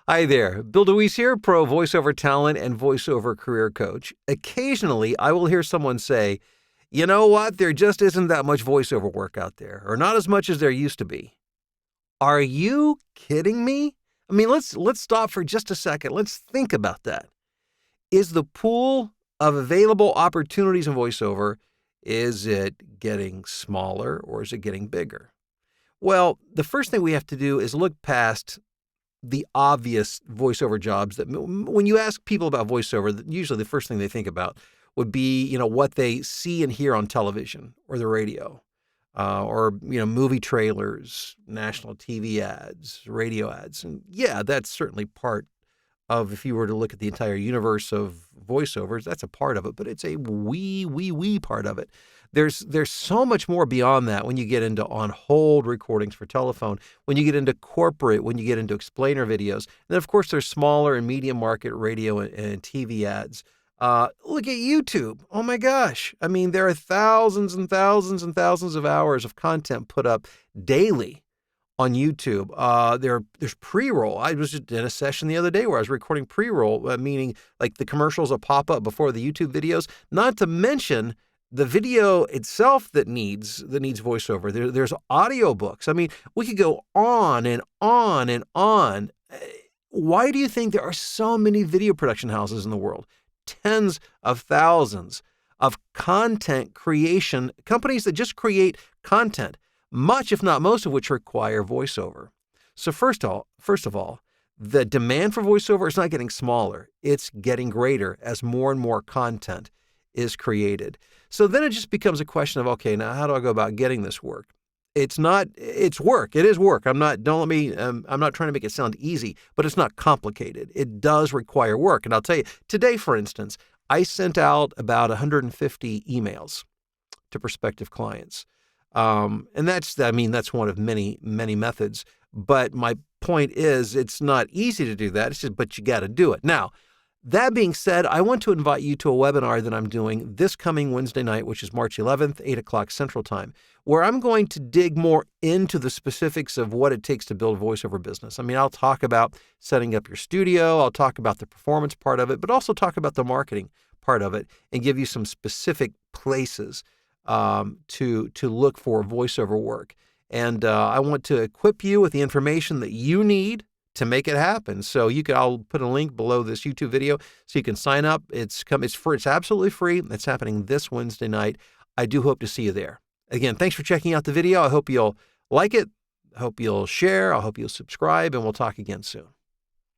Hi there, Bill DeWeese here, pro voiceover talent and voiceover career coach. Occasionally, I will hear someone say, you know what, there just isn't that much voiceover work out there, or not as much as there used to be. Are you kidding me? I mean, let's stop for just a second. Let's think about that. Is the pool of available opportunities in voiceover, is it getting smaller or is it getting bigger? Well, the first thing we have to do is look past the obvious voiceover jobs that when you ask people about voiceover, usually the first thing they think about would be, what they see and hear on television or the radio, or, movie trailers, national TV ads, radio ads. And yeah, that's certainly part of, if you were to look at the entire universe of voiceovers, that's a part of it, but it's a wee part of it. There's so much more beyond that when you get into on-hold recordings for telephone, when you get into corporate, when you get into explainer videos. And then, of course, there's smaller and medium market radio and TV ads. Look at YouTube. Oh my gosh. I mean, there are thousands and thousands and thousands of hours of content put up daily on YouTube. There's pre-roll. I was just in a session the other day where I was recording pre-roll, meaning like the commercials will pop up before the YouTube videos, not to mention the video itself that needs voiceover. There's audiobooks. I mean, we could go on and on and on. Why do you think there are so many video production houses in the world? Tens of thousands of content creation companies that just create content, much, if not most of which require voiceover. So first of all, the demand for voiceover is not getting smaller. It's getting greater as more and more content is created. So then it just becomes a question of, okay, now how do I go about getting this work? It's work. It is work. I'm not trying to make it sound easy, but it's not complicated. It does require work. And I'll tell you, today, for instance, I sent out about 150 emails to prospective clients. And that's one of many, many methods. But my point is, it's not easy to do that. But you got to do it. Now, that being said, I want to invite you to a webinar that I'm doing this coming Wednesday night, which is March 11th, 8 o'clock Central Time, where I'm going to dig more into the specifics of what it takes to build a voiceover business. I mean, I'll talk about setting up your studio. I'll talk about the performance part of it, but also talk about the marketing part of it and give you some specific places to look for voiceover work. And I want to equip you with the information that you need to make it happen. So I'll put a link below this YouTube video so you can sign up. It's absolutely free. It's happening this Wednesday night. I do hope to see you there. Again, thanks for checking out the video. I hope you'll like it. I hope you'll share. I hope you'll subscribe, and we'll talk again soon.